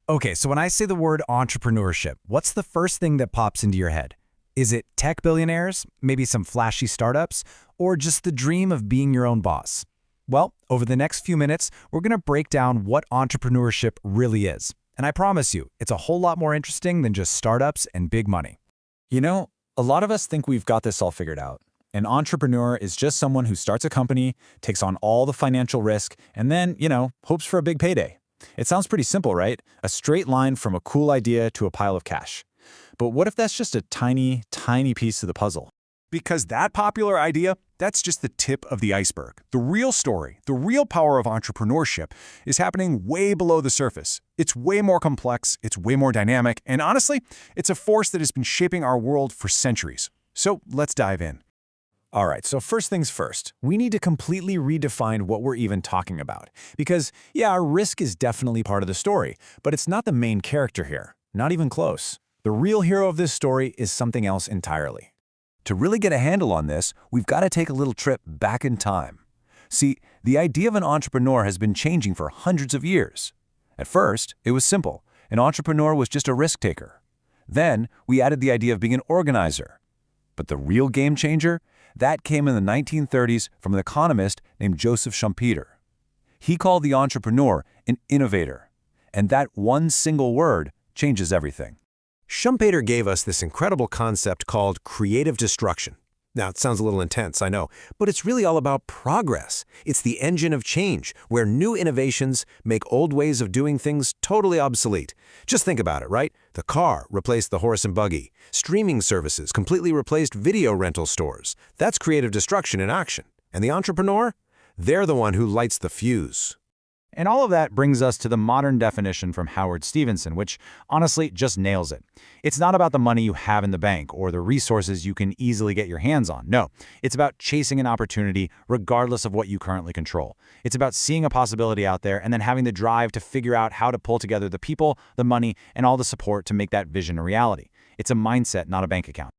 Okay, so when I say the word entrepreneurship, what's the first thing that pops into your head? Is it tech billionaires, maybe some flashy startups, or just the dream of being your own boss? Well, over the next few minutes, we're going to break down what entrepreneurship really is. And I promise you, it's a whole lot more interesting than just startups and big money. You know, a lot of us think we've got this all figured out. An entrepreneur is just someone who starts a company, takes on all the financial risk, and then, hopes for a big payday. It sounds pretty simple, right? A straight line from a cool idea to a pile of cash. But what if that's just a tiny, tiny piece of the puzzle? Because that popular idea, that's just the tip of the iceberg. The real story, the real power of entrepreneurship is happening way below the surface. It's way more complex, it's way more dynamic, and honestly, it's a force that has been shaping our world for centuries. So let's dive in. All right, so first things first, we need to completely redefine what we're even talking about. Because, yeah, risk is definitely part of the story, but it's not the main character here. Not even close. The real hero of this story is something else entirely. To really get a handle on this, we've got to take a little trip back in time. See, the idea of an entrepreneur has been changing for hundreds of years. At first, it was simple. An entrepreneur was just a risk taker. Then, we added the idea of being an organizer. But the real game changer? That came in the 1930s from an economist named Joseph Schumpeter. He called the entrepreneur an innovator. And that one single word changes everything. Schumpeter gave us this incredible concept called creative destruction. Now, it sounds a little intense, I know, but it's really all about progress. It's the engine of change, where new innovations make old ways of doing things totally obsolete. Just think about it, right? The car replaced the horse and buggy. Streaming services completely replaced video rental stores. That's creative destruction in action. And the entrepreneur? They're the one who lights the fuse. And all of that brings us to the modern definition from Howard Stevenson, which honestly just nails it. It's not about the money you have in the bank or the resources you can easily get your hands on. No, it's about chasing an opportunity regardless of what you currently control. It's about seeing a possibility out there and then having the drive to figure out how to pull together the people, the money, and all the support to make that vision a reality. It's a mindset, not a bank account.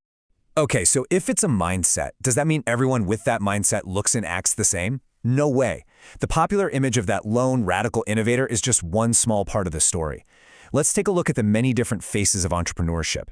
Okay, so if it's a mindset, does that mean everyone with that mindset looks and acts the same? No way. The popular image of that lone radical innovator is just one small part of the story. Let's take a look at the many different faces of entrepreneurship.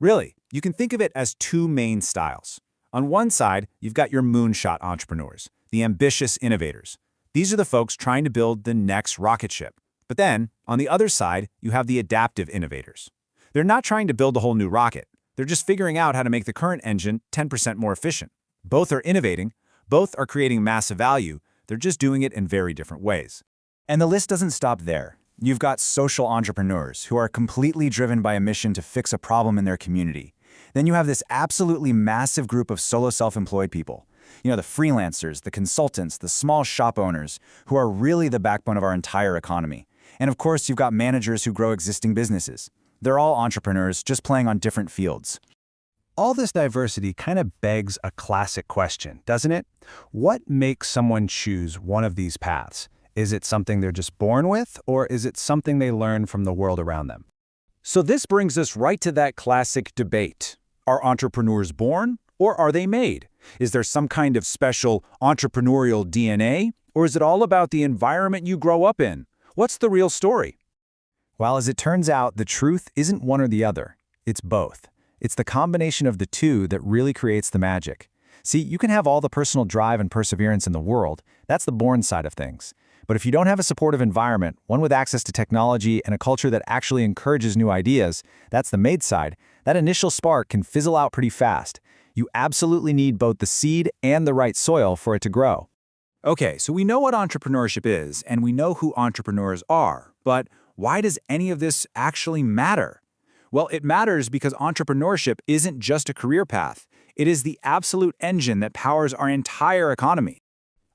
Really, you can think of it as two main styles. On one side, you've got your moonshot entrepreneurs, the ambitious innovators. These are the folks trying to build the next rocket ship. But then, on the other side, you have the adaptive innovators. They're not trying to build a whole new rocket. They're just figuring out how to make the current engine 10% more efficient. Both are innovating. Both are creating massive value. They're just doing it in very different ways. And the list doesn't stop there. You've got social entrepreneurs who are completely driven by a mission to fix a problem in their community. Then you have this absolutely massive group of solo self-employed people. The freelancers, the consultants, the small shop owners, who are really the backbone of our entire economy. And of course, you've got managers who grow existing businesses. They're all entrepreneurs, just playing on different fields. All this diversity kind of begs a classic question, doesn't it? What makes someone choose one of these paths? Is it something they're just born with, or is it something they learn from the world around them? So this brings us right to that classic debate. Are entrepreneurs born, or are they made? Is there some kind of special entrepreneurial DNA, or is it all about the environment you grow up in? What's the real story? Well, as it turns out, the truth isn't one or the other. It's both. It's the combination of the two that really creates the magic. See, you can have all the personal drive and perseverance in the world. That's the born side of things. But if you don't have a supportive environment, one with access to technology and a culture that actually encourages new ideas, that's the made side. That initial spark can fizzle out pretty fast. You absolutely need both the seed and the right soil for it to grow. Okay, so we know what entrepreneurship is, and we know who entrepreneurs are. But why does any of this actually matter? Well, it matters because entrepreneurship isn't just a career path. It is the absolute engine that powers our entire economy.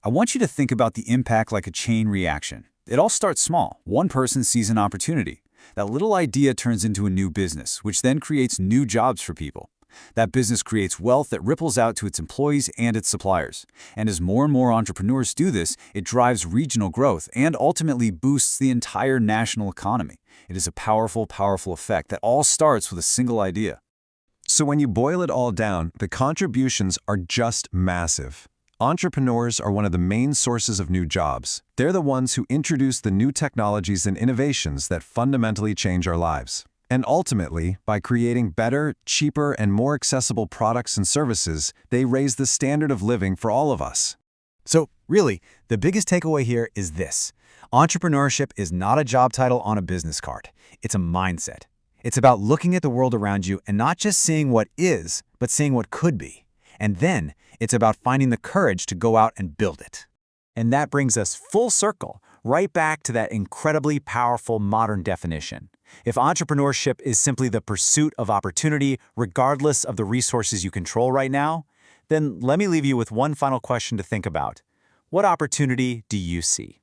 I want you to think about the impact like a chain reaction. It all starts small. One person sees an opportunity. That little idea turns into a new business, which then creates new jobs for people. That business creates wealth that ripples out to its employees and its suppliers. And as more and more entrepreneurs do this, it drives regional growth and ultimately boosts the entire national economy. It is a powerful, powerful effect that all starts with a single idea. So when you boil it all down, the contributions are just massive. Entrepreneurs are one of the main sources of new jobs. They're the ones who introduce the new technologies and innovations that fundamentally change our lives. And ultimately, by creating better, cheaper, and more accessible products and services, they raise the standard of living for all of us. So, really, the biggest takeaway here is this. Entrepreneurship is not a job title on a business card. It's a mindset. It's about looking at the world around you and not just seeing what is, but seeing what could be. And then, it's about finding the courage to go out and build it. And that brings us full circle, right back to that incredibly powerful modern definition. If entrepreneurship is simply the pursuit of opportunity, regardless of the resources you control right now, then let me leave you with one final question to think about. What opportunity do you see?